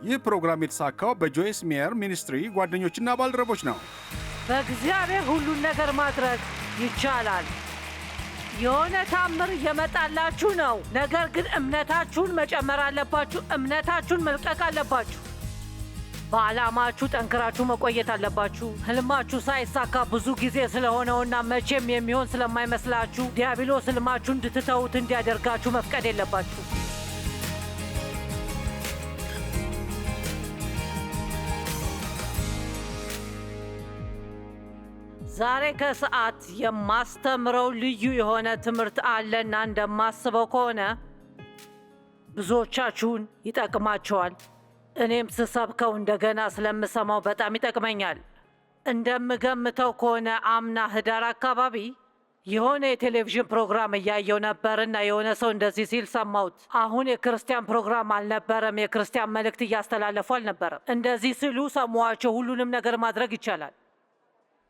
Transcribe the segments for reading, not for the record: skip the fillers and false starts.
ይህ ፕሮግራም የተሳካው በጆይስ ሜየር ሚኒስትሪ ጓደኞችና ባልደረቦች ነው። በእግዚአብሔር ሁሉን ነገር ማድረግ ይቻላል። የሆነ ታምር እየመጣላችሁ ነው። ነገር ግን እምነታችሁን መጨመር አለባችሁ። እምነታችሁን መልቀቅ አለባችሁ። በዓላማችሁ ጠንክራችሁ መቆየት አለባችሁ። ህልማችሁ ሳይሳካ ብዙ ጊዜ ስለሆነውና መቼም የሚሆን ስለማይመስላችሁ ዲያብሎስ ህልማችሁ እንድትተዉት እንዲያደርጋችሁ መፍቀድ የለባችሁ። ዛሬ ከሰዓት የማስተምረው ልዩ የሆነ ትምህርት አለና እንደማስበው ከሆነ ብዙዎቻችሁን ይጠቅማቸዋል። እኔም ስሰብከው እንደገና ስለምሰማው በጣም ይጠቅመኛል። እንደምገምተው ከሆነ አምና ህዳር አካባቢ የሆነ የቴሌቪዥን ፕሮግራም እያየው ነበርና የሆነ ሰው እንደዚህ ሲል ሰማሁት። አሁን የክርስቲያን ፕሮግራም አልነበረም፣ የክርስቲያን መልእክት እያስተላለፉ አልነበረም። እንደዚህ ሲሉ ሰማኋቸው። ሁሉንም ነገር ማድረግ ይቻላል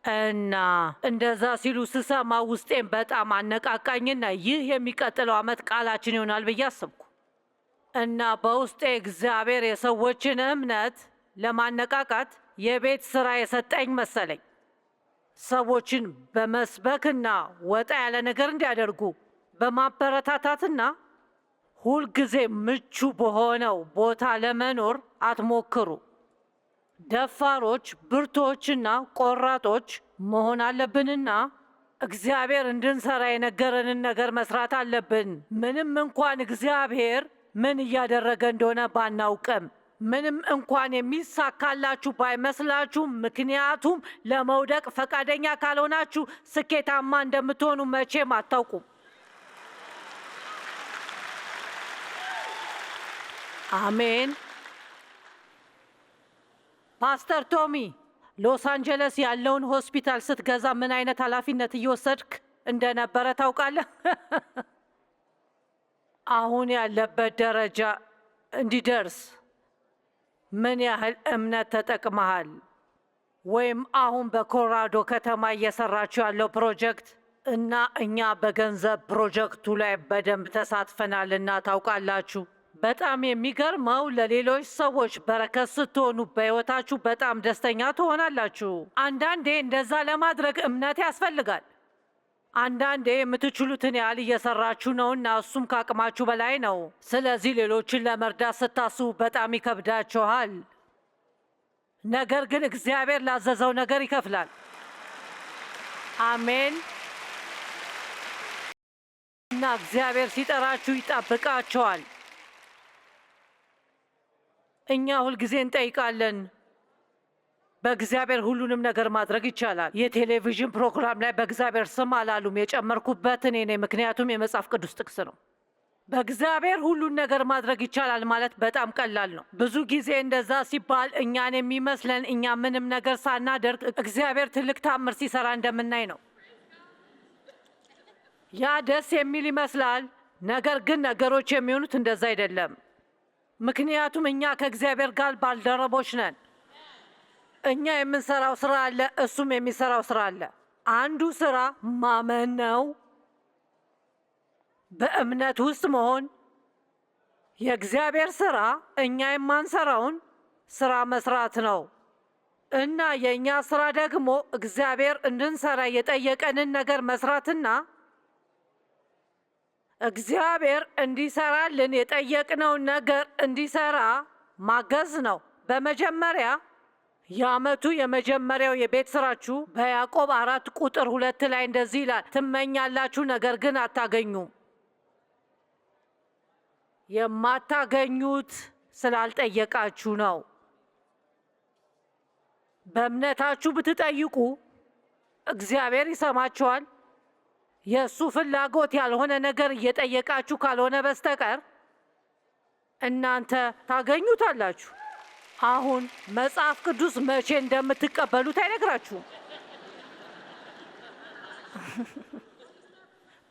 እና እንደዛ ሲሉ ስሰማ ውስጤን በጣም አነቃቃኝና ይህ የሚቀጥለው ዓመት ቃላችን ይሆናል ብዬ አስብኩ እና በውስጤ እግዚአብሔር የሰዎችን እምነት ለማነቃቃት የቤት ሥራ የሰጠኝ መሰለኝ። ሰዎችን በመስበክና ወጣ ያለ ነገር እንዲያደርጉ በማበረታታትና ሁልጊዜ ምቹ በሆነው ቦታ ለመኖር አትሞክሩ። ደፋሮች፣ ብርቶችና ቆራጦች መሆን አለብንና እግዚአብሔር እንድንሰራ የነገረንን ነገር መስራት አለብን። ምንም እንኳን እግዚአብሔር ምን እያደረገ እንደሆነ ባናውቅም፣ ምንም እንኳን የሚሳካላችሁ ባይመስላችሁ፣ ምክንያቱም ለመውደቅ ፈቃደኛ ካልሆናችሁ ስኬታማ እንደምትሆኑ መቼም አታውቁም። አሜን። ፓስተር ቶሚ፣ ሎስ አንጀለስ ያለውን ሆስፒታል ስትገዛ ምን አይነት ኃላፊነት እየወሰድክ እንደነበረ ታውቃለህ? አሁን ያለበት ደረጃ እንዲደርስ ምን ያህል እምነት ተጠቅመሃል? ወይም አሁን በኮሎራዶ ከተማ እየሰራችሁ ያለው ፕሮጀክት እና እኛ በገንዘብ ፕሮጀክቱ ላይ በደንብ ተሳትፈናልና ታውቃላችሁ። በጣም የሚገርመው ለሌሎች ሰዎች በረከት ስትሆኑ በሕይወታችሁ በጣም ደስተኛ ትሆናላችሁ። አንዳንዴ እንደዛ ለማድረግ እምነት ያስፈልጋል። አንዳንዴ የምትችሉትን ያህል እየሰራችሁ ነውና እሱም ከአቅማችሁ በላይ ነው። ስለዚህ ሌሎችን ለመርዳት ስታስቡ በጣም ይከብዳችኋል። ነገር ግን እግዚአብሔር ላዘዘው ነገር ይከፍላል። አሜን። እና እግዚአብሔር ሲጠራችሁ ይጠብቃችኋል። እኛ ሁልጊዜ እንጠይቃለን፣ በእግዚአብሔር ሁሉንም ነገር ማድረግ ይቻላል። የቴሌቪዥን ፕሮግራም ላይ በእግዚአብሔር ስም አላሉም። የጨመርኩበት እኔ ነኝ፣ ምክንያቱም የመጽሐፍ ቅዱስ ጥቅስ ነው። በእግዚአብሔር ሁሉን ነገር ማድረግ ይቻላል ማለት በጣም ቀላል ነው። ብዙ ጊዜ እንደዛ ሲባል እኛን የሚመስለን እኛ ምንም ነገር ሳናደርግ እግዚአብሔር ትልቅ ታምር ሲሰራ እንደምናይ ነው። ያ ደስ የሚል ይመስላል። ነገር ግን ነገሮች የሚሆኑት እንደዛ አይደለም። ምክንያቱም እኛ ከእግዚአብሔር ጋር ባልደረቦች ነን። እኛ የምንሰራው ስራ አለ፣ እሱም የሚሰራው ስራ አለ። አንዱ ስራ ማመን ነው፣ በእምነት ውስጥ መሆን። የእግዚአብሔር ስራ እኛ የማንሰራውን ስራ መስራት ነው እና የእኛ ስራ ደግሞ እግዚአብሔር እንድንሰራ የጠየቀንን ነገር መስራትና እግዚአብሔር እንዲሰራልን የጠየቅነውን ነገር እንዲሰራ ማገዝ ነው። በመጀመሪያ የዓመቱ የመጀመሪያው የቤት ስራችሁ በያዕቆብ 4:2 ላይ እንደዚህ ይላል፣ ትመኛላችሁ ነገር ግን አታገኙም። የማታገኙት ስላልጠየቃችሁ ነው። በእምነታችሁ ብትጠይቁ እግዚአብሔር ይሰማችኋል። የእሱ ፍላጎት ያልሆነ ነገር እየጠየቃችሁ ካልሆነ በስተቀር እናንተ ታገኙታላችሁ። አሁን መጽሐፍ ቅዱስ መቼ እንደምትቀበሉት አይነግራችሁም።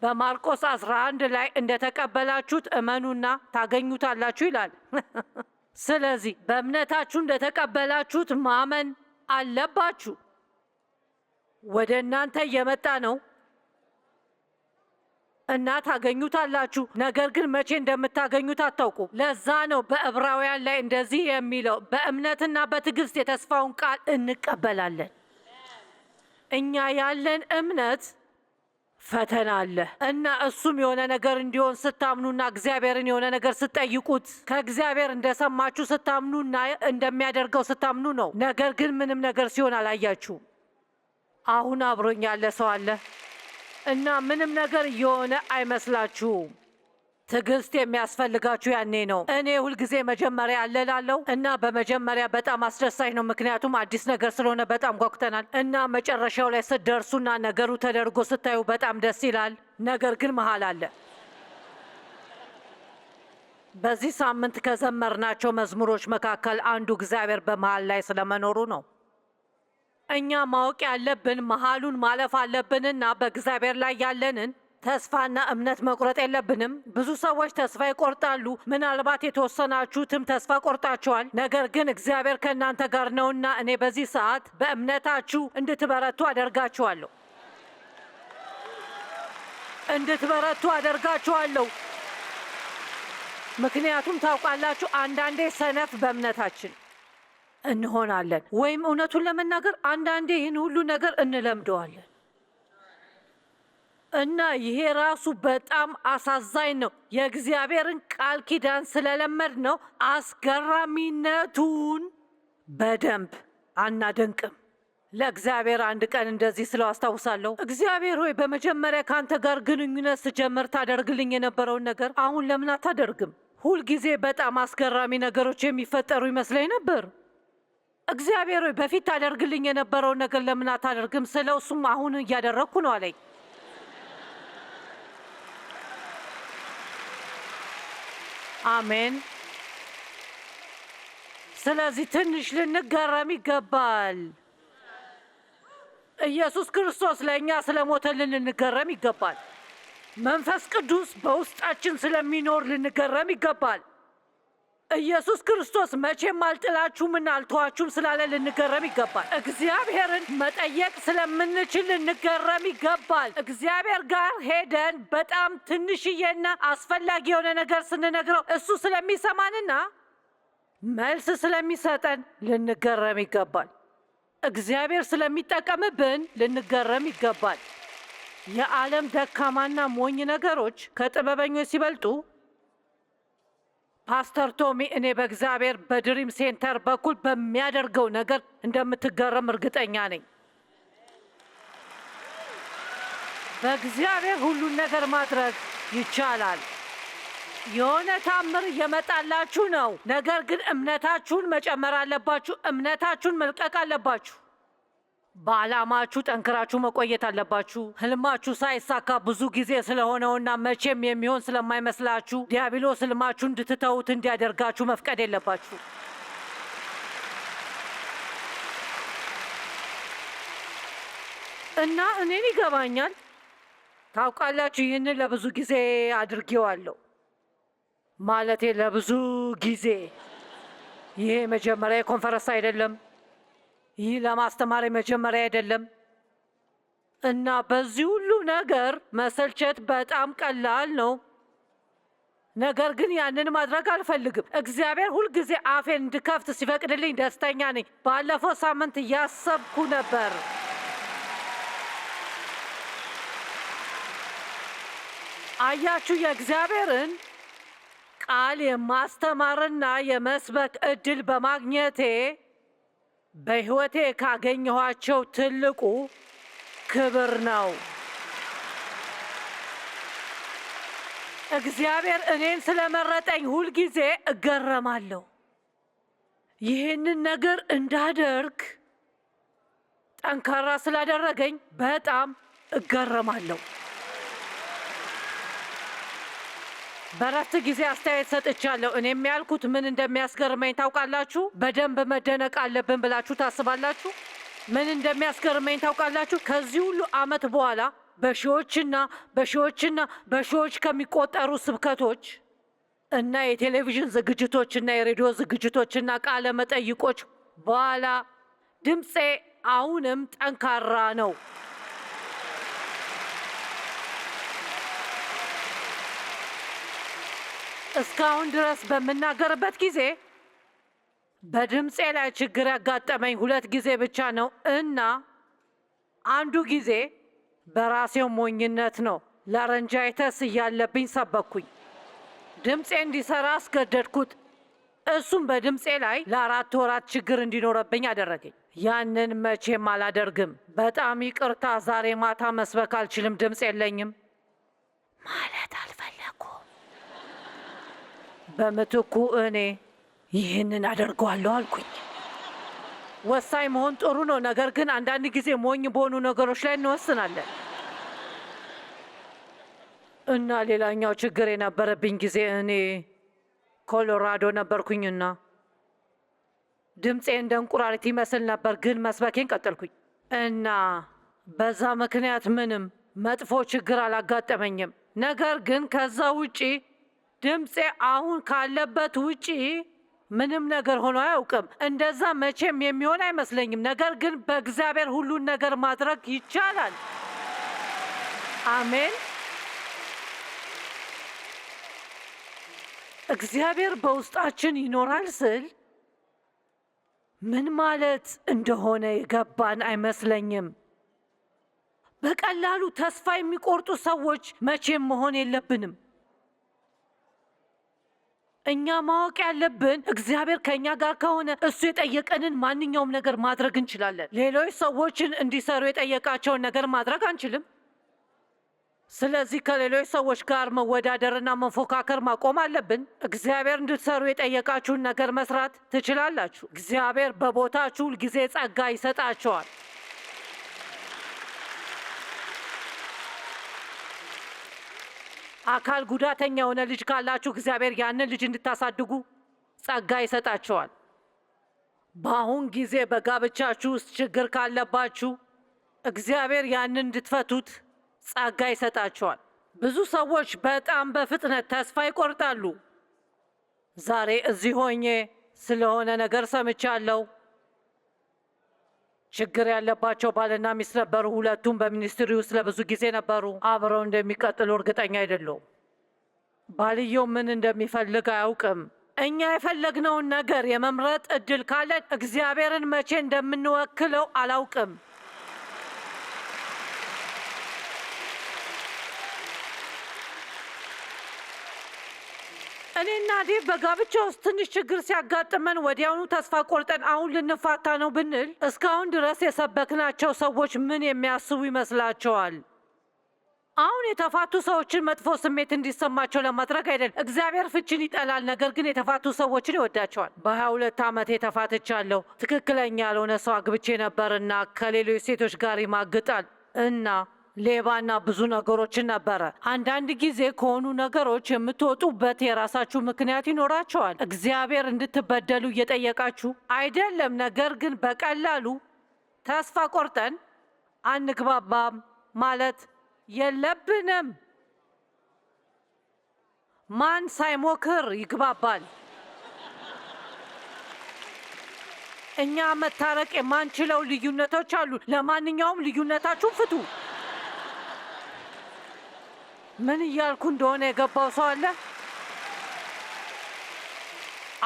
በማርቆስ 11 ላይ እንደተቀበላችሁት እመኑና ታገኙታላችሁ ይላል። ስለዚህ በእምነታችሁ እንደተቀበላችሁት ማመን አለባችሁ። ወደ እናንተ እየመጣ ነው እና ታገኙታላችሁ። ነገር ግን መቼ እንደምታገኙት አታውቁም። ለዛ ነው በዕብራውያን ላይ እንደዚህ የሚለው በእምነትና በትዕግስት የተስፋውን ቃል እንቀበላለን። እኛ ያለን እምነት ፈተና አለ እና እሱም የሆነ ነገር እንዲሆን ስታምኑና እግዚአብሔርን የሆነ ነገር ስትጠይቁት ከእግዚአብሔር እንደሰማችሁ ስታምኑና እንደሚያደርገው ስታምኑ ነው። ነገር ግን ምንም ነገር ሲሆን አላያችሁም። አሁን አብሮኝ ያለ ሰው አለ እና ምንም ነገር እየሆነ አይመስላችሁም። ትዕግስት የሚያስፈልጋችሁ ያኔ ነው። እኔ ሁልጊዜ መጀመሪያ አለ እላለሁ እና በመጀመሪያ በጣም አስደሳች ነው፣ ምክንያቱም አዲስ ነገር ስለሆነ በጣም ጓጉተናል እና መጨረሻው ላይ ስትደርሱና ነገሩ ተደርጎ ስታዩ በጣም ደስ ይላል። ነገር ግን መሀል አለ። በዚህ ሳምንት ከዘመርናቸው መዝሙሮች መካከል አንዱ እግዚአብሔር በመሃል ላይ ስለመኖሩ ነው። እኛ ማወቅ ያለብን መሃሉን ማለፍ አለብንና በእግዚአብሔር ላይ ያለንን ተስፋና እምነት መቁረጥ የለብንም። ብዙ ሰዎች ተስፋ ይቆርጣሉ። ምናልባት የተወሰናችሁትም ተስፋ ቆርጣችኋል። ነገር ግን እግዚአብሔር ከእናንተ ጋር ነውና እኔ በዚህ ሰዓት በእምነታችሁ እንድትበረቱ አደርጋችኋለሁ። ምክንያቱም ታውቃላችሁ፣ አንዳንዴ ሰነፍ በእምነታችን እንሆናለን፣ ወይም እውነቱን ለመናገር አንዳንዴ ይህን ሁሉ ነገር እንለምደዋለን እና ይሄ ራሱ በጣም አሳዛኝ ነው። የእግዚአብሔርን ቃል ኪዳን ስለለመድ ነው አስገራሚነቱን በደንብ አናደንቅም። ለእግዚአብሔር አንድ ቀን እንደዚህ ስለው አስታውሳለሁ፣ እግዚአብሔር ሆይ በመጀመሪያ ከአንተ ጋር ግንኙነት ስጀምር ታደርግልኝ የነበረውን ነገር አሁን ለምን አታደርግም? ሁልጊዜ በጣም አስገራሚ ነገሮች የሚፈጠሩ ይመስለኝ ነበር። እግዚአብሔር ሆይ በፊት ታደርግልኝ የነበረውን ነገር ለምን አታደርግም ስለው እሱም አሁን እያደረግኩ ነው አለኝ። አሜን። ስለዚህ ትንሽ ልንገረም ይገባል። ኢየሱስ ክርስቶስ ለእኛ ስለሞተልን ልንገረም ይገባል። መንፈስ ቅዱስ በውስጣችን ስለሚኖር ልንገረም ይገባል። ኢየሱስ ክርስቶስ መቼም አልጥላችሁምና አልተዋችሁም ስላለ ልንገረም ይገባል። እግዚአብሔርን መጠየቅ ስለምንችል ልንገረም ይገባል። እግዚአብሔር ጋር ሄደን በጣም ትንሽዬና አስፈላጊ የሆነ ነገር ስንነግረው እሱ ስለሚሰማንና መልስ ስለሚሰጠን ልንገረም ይገባል። እግዚአብሔር ስለሚጠቀምብን ልንገረም ይገባል። የዓለም ደካማና ሞኝ ነገሮች ከጥበበኞች ሲበልጡ ፓስተር ቶሚ፣ እኔ በእግዚአብሔር በድሪም ሴንተር በኩል በሚያደርገው ነገር እንደምትገረም እርግጠኛ ነኝ። በእግዚአብሔር ሁሉን ነገር ማድረግ ይቻላል። የሆነ ታምር እየመጣላችሁ ነው። ነገር ግን እምነታችሁን መጨመር አለባችሁ። እምነታችሁን መልቀቅ አለባችሁ። በዓላማችሁ ጠንክራችሁ መቆየት አለባችሁ። ህልማችሁ ሳይሳካ ብዙ ጊዜ ስለሆነውና መቼም የሚሆን ስለማይመስላችሁ ዲያብሎስ ህልማችሁ እንድትተዉት እንዲያደርጋችሁ መፍቀድ የለባችሁ። እና እኔን ይገባኛል። ታውቃላችሁ፣ ይህንን ለብዙ ጊዜ አድርጌዋለሁ። ማለቴ ለብዙ ጊዜ። ይሄ መጀመሪያ ኮንፈረንስ አይደለም። ይህ ለማስተማር መጀመሪያ አይደለም እና በዚህ ሁሉ ነገር መሰልቸት በጣም ቀላል ነው። ነገር ግን ያንን ማድረግ አልፈልግም። እግዚአብሔር ሁልጊዜ አፌን እንድከፍት ሲፈቅድልኝ ደስተኛ ነኝ። ባለፈው ሳምንት እያሰብኩ ነበር አያችሁ፣ የእግዚአብሔርን ቃል የማስተማርና የመስበክ እድል በማግኘቴ በሕይወቴ ካገኘኋቸው ትልቁ ክብር ነው። እግዚአብሔር እኔን ስለመረጠኝ ሁልጊዜ እገረማለሁ። ይህንን ነገር እንዳደርግ ጠንካራ ስላደረገኝ በጣም እገረማለሁ። በረፍት ጊዜ አስተያየት ሰጥቻለሁ። እኔም ያልኩት ምን እንደሚያስገርመኝ ታውቃላችሁ? በደንብ መደነቅ አለብን ብላችሁ ታስባላችሁ? ምን እንደሚያስገርመኝ ታውቃላችሁ? ከዚህ ሁሉ ዓመት በኋላ በሺዎች ከሚቆጠሩ ስብከቶች እና የቴሌቪዥን ዝግጅቶችና የሬዲዮ ዝግጅቶችና ቃለ መጠይቆች በኋላ ድምፄ አሁንም ጠንካራ ነው። እስካሁን ድረስ በምናገርበት ጊዜ በድምፄ ላይ ችግር ያጋጠመኝ 2 ጊዜ ብቻ ነው እና አንዱ ጊዜ በራሴው ሞኝነት ነው። ላረንጃይተስ እያለብኝ ሰበኩኝ። ድምፄ እንዲሰራ አስገደድኩት። እሱም በድምፄ ላይ ለ4 ወራት ችግር እንዲኖረብኝ አደረገኝ። ያንን መቼም አላደርግም። በጣም ይቅርታ፣ ዛሬ ማታ መስበክ አልችልም፣ ድምፅ የለኝም ማለት አልፈለኩም። በምትኩ እኔ ይህንን አደርገዋለሁ አልኩኝ። ወሳኝ መሆን ጥሩ ነው፣ ነገር ግን አንዳንድ ጊዜ ሞኝ በሆኑ ነገሮች ላይ እንወስናለን። እና ሌላኛው ችግር የነበረብኝ ጊዜ እኔ ኮሎራዶ ነበርኩኝና ድምፄ እንደ እንቁራሪት ይመስል ነበር፣ ግን መስበኬን ቀጠልኩኝ እና በዛ ምክንያት ምንም መጥፎ ችግር አላጋጠመኝም። ነገር ግን ከዛ ውጪ ድምፄ አሁን ካለበት ውጪ ምንም ነገር ሆኖ አያውቅም። እንደዛ መቼም የሚሆን አይመስለኝም። ነገር ግን በእግዚአብሔር ሁሉን ነገር ማድረግ ይቻላል። አሜን። እግዚአብሔር በውስጣችን ይኖራል ስል ምን ማለት እንደሆነ የገባን አይመስለኝም። በቀላሉ ተስፋ የሚቆርጡ ሰዎች መቼም መሆን የለብንም። እኛ ማወቅ ያለብን እግዚአብሔር ከእኛ ጋር ከሆነ እሱ የጠየቀንን ማንኛውም ነገር ማድረግ እንችላለን። ሌሎች ሰዎችን እንዲሰሩ የጠየቃቸውን ነገር ማድረግ አንችልም። ስለዚህ ከሌሎች ሰዎች ጋር መወዳደርና መፎካከር ማቆም አለብን። እግዚአብሔር እንድትሰሩ የጠየቃችሁን ነገር መስራት ትችላላችሁ። እግዚአብሔር በቦታችሁ ሁልጊዜ ጸጋ ይሰጣቸዋል። አካል ጉዳተኛ የሆነ ልጅ ካላችሁ እግዚአብሔር ያንን ልጅ እንድታሳድጉ ጸጋ ይሰጣቸዋል። በአሁን ጊዜ በጋብቻችሁ ውስጥ ችግር ካለባችሁ እግዚአብሔር ያንን እንድትፈቱት ጸጋ ይሰጣቸዋል። ብዙ ሰዎች በጣም በፍጥነት ተስፋ ይቆርጣሉ። ዛሬ እዚህ ሆኜ ስለሆነ ነገር ሰምቻለሁ። ችግር ያለባቸው ባልና ሚስት ነበሩ። ሁለቱም በሚኒስትሪ ውስጥ ለብዙ ጊዜ ነበሩ። አብረው እንደሚቀጥሉ እርግጠኛ አይደለሁም። ባልየው ምን እንደሚፈልግ አያውቅም። እኛ የፈለግነውን ነገር የመምረጥ እድል ካለን እግዚአብሔርን መቼ እንደምንወክለው አላውቅም። እኔና ዴቭ በጋብቻ ውስጥ ትንሽ ችግር ሲያጋጥመን ወዲያውኑ ተስፋ ቆርጠን አሁን ልንፋታ ነው ብንል እስካሁን ድረስ የሰበክናቸው ሰዎች ምን የሚያስቡ ይመስላቸዋል? አሁን የተፋቱ ሰዎችን መጥፎ ስሜት እንዲሰማቸው ለማድረግ አይደለም። እግዚአብሔር ፍቺን ይጠላል፣ ነገር ግን የተፋቱ ሰዎችን ይወዳቸዋል። በ22 ዓመቴ ተፋትቻለሁ። ትክክለኛ ያልሆነ ሰው አግብቼ ነበርና ከሌሎች ሴቶች ጋር ይማግጣል እና ሌባና ብዙ ነገሮችን ነበረ። አንዳንድ ጊዜ ከሆኑ ነገሮች የምትወጡበት የራሳችሁ ምክንያት ይኖራቸዋል። እግዚአብሔር እንድትበደሉ እየጠየቃችሁ አይደለም። ነገር ግን በቀላሉ ተስፋ ቆርጠን አንግባባም ማለት የለብንም። ማን ሳይሞክር ይግባባል? እኛ መታረቅ የማንችለው ልዩነቶች አሉ። ለማንኛውም ልዩነታችሁን ፍቱ። ምን እያልኩ እንደሆነ የገባው ሰው አለ?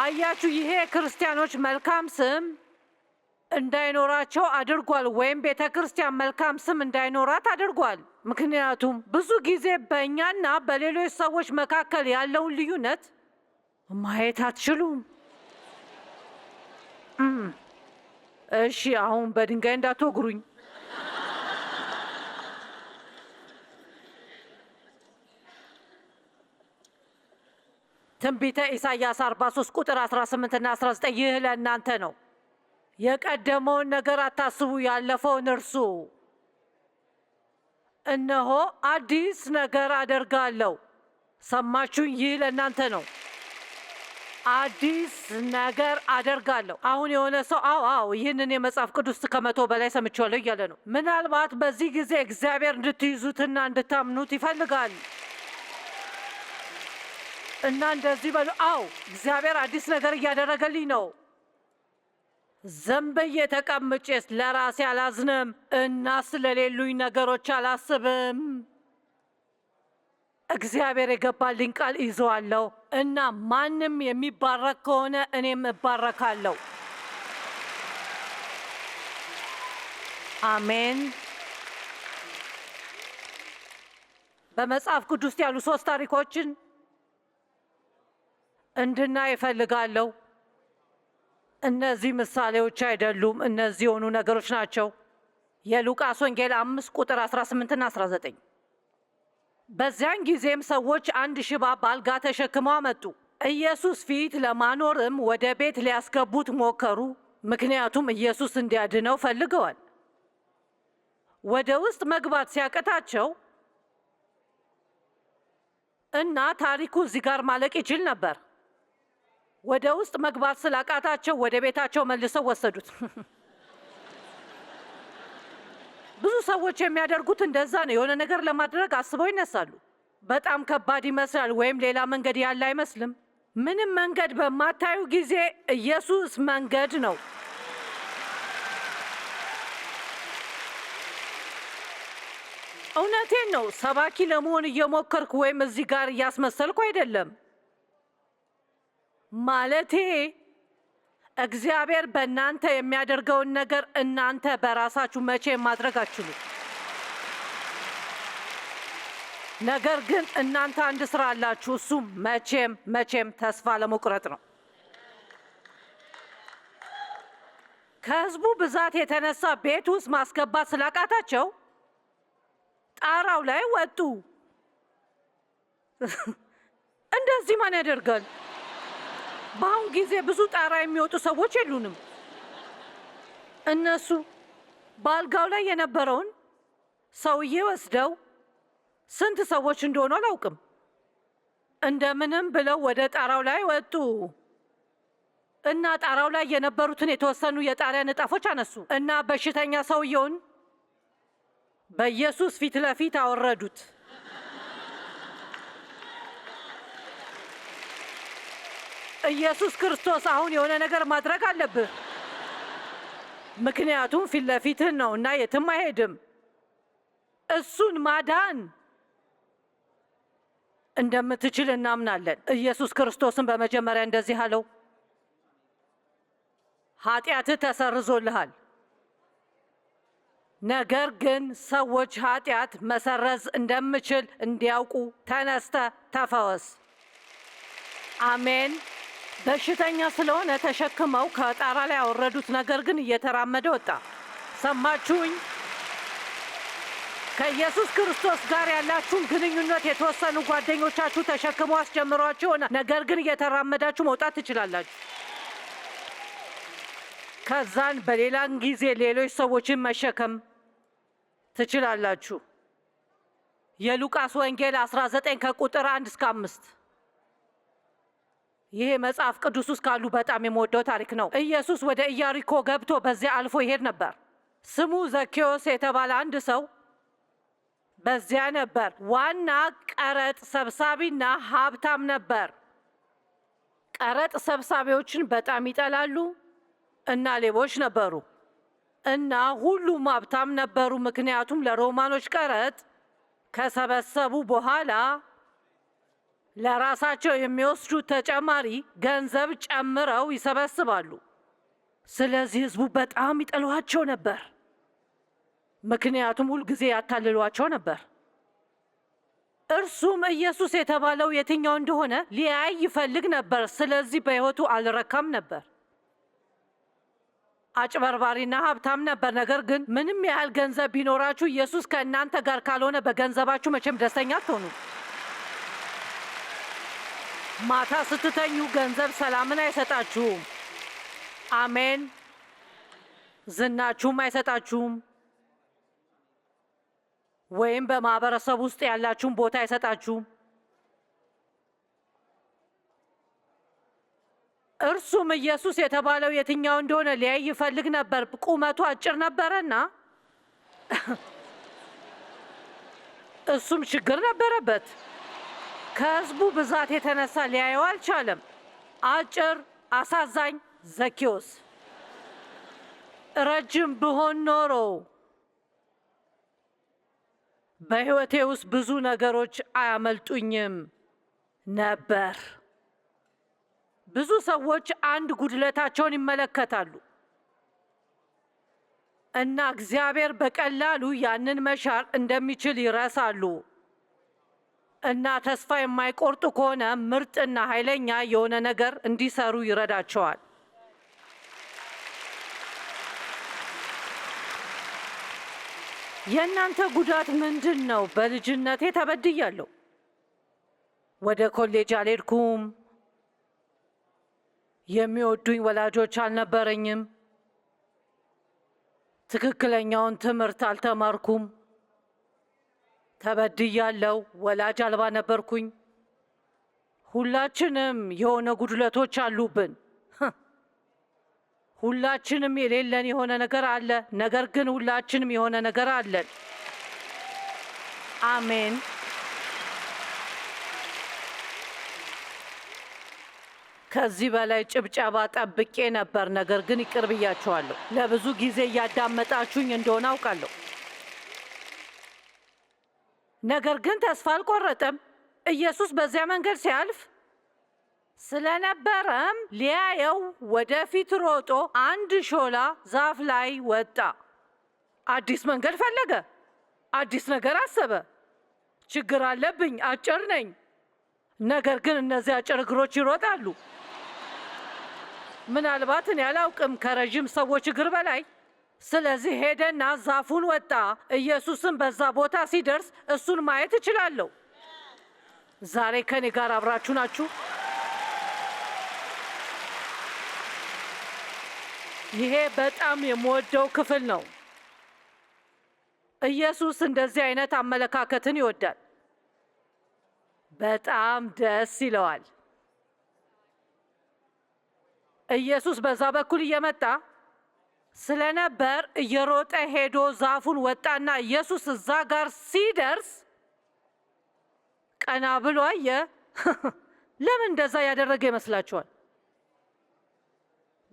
አያችሁ፣ ይሄ ክርስቲያኖች መልካም ስም እንዳይኖራቸው አድርጓል፣ ወይም ቤተ ክርስቲያን መልካም ስም እንዳይኖራት አድርጓል። ምክንያቱም ብዙ ጊዜ በእኛና በሌሎች ሰዎች መካከል ያለውን ልዩነት ማየት አትችሉም። እሺ፣ አሁን በድንጋይ እንዳትወግሩኝ። ትንቢተ ኢሳይያስ 43 ቁጥር 18 እና 19 ይህ ለእናንተ ነው። የቀደመውን ነገር አታስቡ፣ ያለፈውን እርሱ። እነሆ አዲስ ነገር አደርጋለሁ። ሰማችሁኝ? ይህ ለእናንተ ነው። አዲስ ነገር አደርጋለሁ። አሁን የሆነ ሰው አዎ ይህንን የመጽሐፍ ቅዱስ ከ100 በላይ ሰምቼዋለሁ እያለ ነው። ምናልባት በዚህ ጊዜ እግዚአብሔር እንድትይዙትና እንድታምኑት ይፈልጋል። እና እንደዚህ በሉ፣ አዎ እግዚአብሔር አዲስ ነገር እያደረገልኝ ነው። ዘንበዬ ተቀምጬስ ለራሴ አላዝንም እና ስለሌሉኝ ነገሮች አላስብም። እግዚአብሔር የገባልኝ ቃል ይዘዋለሁ እና ማንም የሚባረክ ከሆነ እኔም እባረካለሁ። አሜን። በመጽሐፍ ቅዱስ ያሉ 3 ታሪኮችን እንድናይ እፈልጋለሁ። እነዚህ ምሳሌዎች አይደሉም፣ እነዚህ የሆኑ ነገሮች ናቸው። የሉቃስ ወንጌል 5 ቁጥር 18 እና 19። በዚያን ጊዜም ሰዎች አንድ ሽባ በአልጋ ተሸክመው አመጡ። ኢየሱስ ፊት ለማኖርም ወደ ቤት ሊያስገቡት ሞከሩ፣ ምክንያቱም ኢየሱስ እንዲያድነው ፈልገዋል። ወደ ውስጥ መግባት ሲያቅታቸው እና ታሪኩ እዚህ ጋር ማለቅ ይችል ነበር። ወደ ውስጥ መግባት ስላቃታቸው ወደ ቤታቸው መልሰው ወሰዱት። ብዙ ሰዎች የሚያደርጉት እንደዛ ነው። የሆነ ነገር ለማድረግ አስበው ይነሳሉ። በጣም ከባድ ይመስላል፣ ወይም ሌላ መንገድ ያለ አይመስልም። ምንም መንገድ በማታዩ ጊዜ ኢየሱስ መንገድ ነው። እውነቴን ነው። ሰባኪ ለመሆን እየሞከርኩ ወይም እዚህ ጋር እያስመሰልኩ አይደለም። ማለቴ እግዚአብሔር በእናንተ የሚያደርገውን ነገር እናንተ በራሳችሁ መቼም ማድረግ አትችሉ። ነገር ግን እናንተ አንድ ስራ አላችሁ፣ እሱም መቼም ተስፋ ለመቁረጥ ነው። ከህዝቡ ብዛት የተነሳ ቤት ውስጥ ማስገባት ስላቃታቸው ጣራው ላይ ወጡ። እንደዚህ ማን ያደርጋል? በአሁን ጊዜ ብዙ ጣራ የሚወጡ ሰዎች የሉንም። እነሱ በአልጋው ላይ የነበረውን ሰውዬ ወስደው ስንት ሰዎች እንደሆኑ አላውቅም፣ እንደምንም ብለው ወደ ጣራው ላይ ወጡ እና ጣራው ላይ የነበሩትን የተወሰኑ የጣሪያ ንጣፎች አነሱ እና በሽተኛ ሰውየውን በኢየሱስ ፊት ለፊት አወረዱት። ኢየሱስ ክርስቶስ አሁን የሆነ ነገር ማድረግ አለብህ፣ ምክንያቱም ፊት ለፊትህ ነው እና የትም አይሄድም። እሱን ማዳን እንደምትችል እናምናለን። ኢየሱስ ክርስቶስን በመጀመሪያ እንደዚህ አለው፣ ኃጢአትህ ተሰርዞልሃል። ነገር ግን ሰዎች ኃጢአት መሰረዝ እንደምችል እንዲያውቁ ተነስተህ ተፈወስ። አሜን። በሽተኛ ስለሆነ ተሸክመው ከጣራ ላይ ያወረዱት፣ ነገር ግን እየተራመደ ወጣ። ሰማችሁኝ? ከኢየሱስ ክርስቶስ ጋር ያላችሁን ግንኙነት የተወሰኑ ጓደኞቻችሁ ተሸክመው አስጀምሯችሁ ሆነ፣ ነገር ግን እየተራመዳችሁ መውጣት ትችላላችሁ። ከዛን በሌላን ጊዜ ሌሎች ሰዎችን መሸከም ትችላላችሁ። የሉቃስ ወንጌል 19 ከቁጥር 1 እስከ 5። ይሄ መጽሐፍ ቅዱስ ውስጥ ካሉ በጣም የምወደው ታሪክ ነው። ኢየሱስ ወደ ኢያሪኮ ገብቶ በዚያ አልፎ ይሄድ ነበር። ስሙ ዘኬዎስ የተባለ አንድ ሰው በዚያ ነበር። ዋና ቀረጥ ሰብሳቢና ሀብታም ነበር። ቀረጥ ሰብሳቢዎችን በጣም ይጠላሉ እና ሌቦች ነበሩ እና ሁሉም ሀብታም ነበሩ፣ ምክንያቱም ለሮማኖች ቀረጥ ከሰበሰቡ በኋላ ለራሳቸው የሚወስዱት ተጨማሪ ገንዘብ ጨምረው ይሰበስባሉ። ስለዚህ ህዝቡ በጣም ይጠሏቸው ነበር፣ ምክንያቱም ሁልጊዜ ያታልሏቸው ነበር። እርሱም ኢየሱስ የተባለው የትኛው እንደሆነ ሊያይ ይፈልግ ነበር። ስለዚህ በሕይወቱ አልረካም ነበር። አጭበርባሪና ሀብታም ነበር። ነገር ግን ምንም ያህል ገንዘብ ቢኖራችሁ ኢየሱስ ከእናንተ ጋር ካልሆነ በገንዘባችሁ መቼም ደስተኛ አትሆኑ። ማታ ስትተኙ ገንዘብ ሰላምን አይሰጣችሁም። አሜን። ዝናችሁም አይሰጣችሁም፣ ወይም በማህበረሰብ ውስጥ ያላችሁን ቦታ አይሰጣችሁም። እርሱም ኢየሱስ የተባለው የትኛው እንደሆነ ሊያይ ይፈልግ ነበር። ቁመቱ አጭር ነበረና እሱም ችግር ነበረበት። ከህዝቡ ብዛት የተነሳ ሊያየው አልቻለም። አጭር፣ አሳዛኝ ዘኬዎስ። ረጅም ብሆን ኖሮ በሕይወቴ ውስጥ ብዙ ነገሮች አያመልጡኝም ነበር። ብዙ ሰዎች አንድ ጉድለታቸውን ይመለከታሉ እና እግዚአብሔር በቀላሉ ያንን መሻር እንደሚችል ይረሳሉ እና ተስፋ የማይቆርጡ ከሆነ ምርጥና ኃይለኛ የሆነ ነገር እንዲሰሩ ይረዳቸዋል። የእናንተ ጉዳት ምንድን ነው? በልጅነቴ ተበድያለሁ። ወደ ኮሌጅ አልሄድኩም። የሚወዱኝ ወላጆች አልነበረኝም። ትክክለኛውን ትምህርት አልተማርኩም። ተበድያለሁ። ወላጅ አልባ ነበርኩኝ። ሁላችንም የሆነ ጉድለቶች አሉብን። ሁላችንም የሌለን የሆነ ነገር አለ። ነገር ግን ሁላችንም የሆነ ነገር አለን። አሜን። ከዚህ በላይ ጭብጨባ ጠብቄ ነበር፣ ነገር ግን ይቅር ብያችኋለሁ። ለብዙ ጊዜ እያዳመጣችሁኝ እንደሆነ አውቃለሁ። ነገር ግን ተስፋ አልቆረጠም። ኢየሱስ በዚያ መንገድ ሲያልፍ ስለነበረም ሊያየው ወደፊት ሮጦ አንድ ሾላ ዛፍ ላይ ወጣ። አዲስ መንገድ ፈለገ። አዲስ ነገር አሰበ። ችግር አለብኝ፣ አጭር ነኝ። ነገር ግን እነዚህ አጭር እግሮች ይሮጣሉ። ምናልባት እኔ አላውቅም፣ ከረዥም ሰዎች እግር በላይ። ስለዚህ ሄደና ዛፉን ወጣ። ኢየሱስም በዛ ቦታ ሲደርስ እሱን ማየት እችላለሁ። ዛሬ ከኔ ጋር አብራችሁ ናችሁ? ይሄ በጣም የምወደው ክፍል ነው። ኢየሱስ እንደዚህ አይነት አመለካከትን ይወዳል። በጣም ደስ ይለዋል። ኢየሱስ በዛ በኩል እየመጣ ስለነበር እየሮጠ ሄዶ ዛፉን ወጣና ኢየሱስ እዛ ጋር ሲደርስ ቀና ብሎ አየ። ለምን እንደዛ ያደረገ ይመስላችኋል?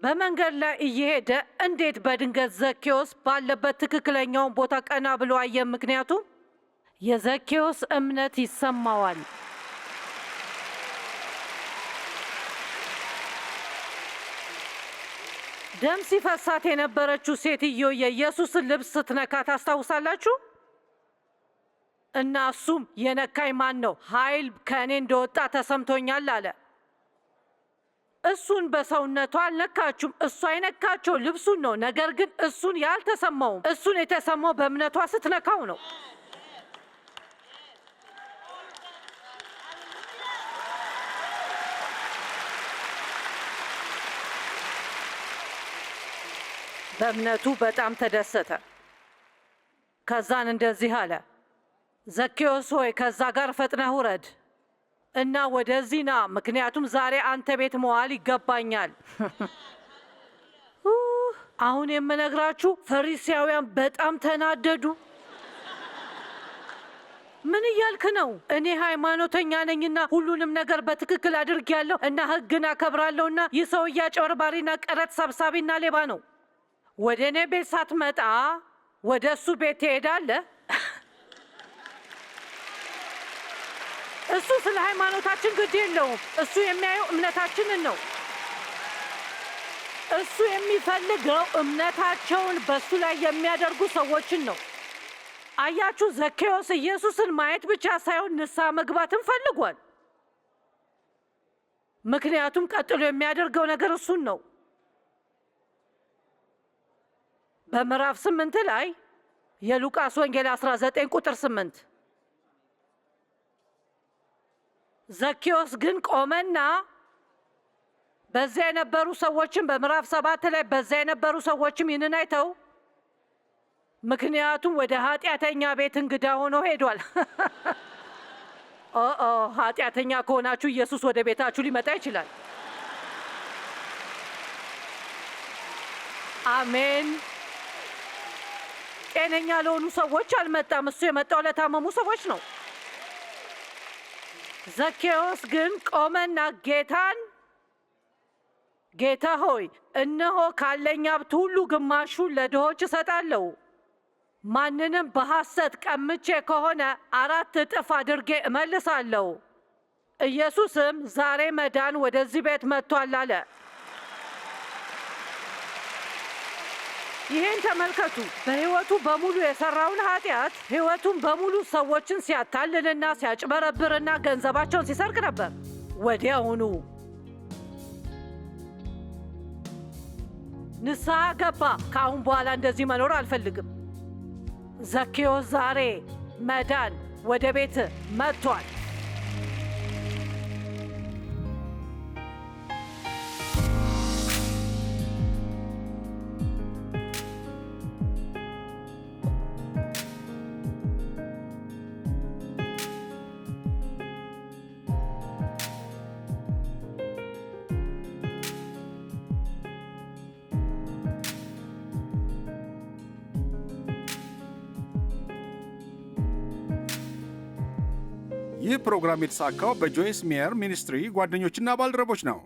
በመንገድ ላይ እየሄደ እንዴት በድንገት ዘኬዎስ ባለበት ትክክለኛውን ቦታ ቀና ብሎ አየ? ምክንያቱም የዘኬዎስ እምነት ይሰማዋል። ደም ሲፈሳት የነበረችው ሴትዮ የኢየሱስን ልብስ ስትነካ ታስታውሳላችሁ? እና እሱም የነካኝ ማን ነው? ኃይል ከእኔ እንደወጣ ተሰምቶኛል አለ። እሱን በሰውነቷ አልነካችሁም። እሷ የነካቸው ልብሱን ነው። ነገር ግን እሱን ያልተሰማውም። እሱን የተሰማው በእምነቷ ስትነካው ነው። በእምነቱ በጣም ተደሰተ። ከዛን እንደዚህ አለ፣ ዘኬዎስ ሆይ ከዛ ጋር ፈጥነህ ውረድ እና ወደዚህ ና፣ ምክንያቱም ዛሬ አንተ ቤት መዋል ይገባኛል። አሁን የምነግራችሁ ፈሪሳውያን በጣም ተናደዱ። ምን እያልክ ነው? እኔ ሃይማኖተኛ ነኝና ሁሉንም ነገር በትክክል አድርጌያለሁ እና ሕግን አከብራለሁና ይህ ሰውዬ አጭበርባሪና ቀረጥ ሰብሳቢና ሌባ ነው። ወደ እኔ ቤት ሳትመጣ ወደ እሱ ቤት ትሄዳለህ? እሱ ስለ ሃይማኖታችን ግድ የለውም። እሱ የሚያየው እምነታችንን ነው። እሱ የሚፈልገው እምነታቸውን በእሱ ላይ የሚያደርጉ ሰዎችን ነው። አያችሁ፣ ዘኬዎስ ኢየሱስን ማየት ብቻ ሳይሆን ንስሐ መግባትን ፈልጓል። ምክንያቱም ቀጥሎ የሚያደርገው ነገር እሱን ነው። በምዕራፍ 8 ላይ የሉቃስ ወንጌል 19 ቁጥር 8 ዘኬዎስ ግን ቆመና በዚያ የነበሩ ሰዎችም በምዕራፍ 7 ላይ በዚያ የነበሩ ሰዎችም ይህንን አይተው ምክንያቱም ወደ ኃጢአተኛ ቤት እንግዳ ሆኖ ሄዷል። ኃጢአተኛ ከሆናችሁ ኢየሱስ ወደ ቤታችሁ ሊመጣ ይችላል። አሜን። ጤነኛ ለሆኑ ሰዎች አልመጣም። እሱ የመጣው ለታመሙ ሰዎች ነው። ዘኬዎስ ግን ቆመና ጌታ ሆይ፣ እነሆ ካለኝ ሀብት ሁሉ ግማሹን ለድሆች እሰጣለሁ። ማንንም በሐሰት ቀምቼ ከሆነ 4 እጥፍ አድርጌ እመልሳለሁ። ኢየሱስም ዛሬ መዳን ወደዚህ ቤት መጥቷል አለ። ይህን ተመልከቱ። በሕይወቱ በሙሉ የሠራውን ኃጢአት፣ ሕይወቱን በሙሉ ሰዎችን ሲያታልልና ሲያጭበረብርና ገንዘባቸውን ሲሰርቅ ነበር። ወዲያውኑ ንስሐ ገባ። ከአሁን በኋላ እንደዚህ መኖር አልፈልግም። ዘኬዎስ ዛሬ መዳን ወደ ቤት መጥቷል። ይህ ፕሮግራም የተሳካው በጆይስ ሜየር ሚኒስትሪ ጓደኞችና ባልደረቦች ነው።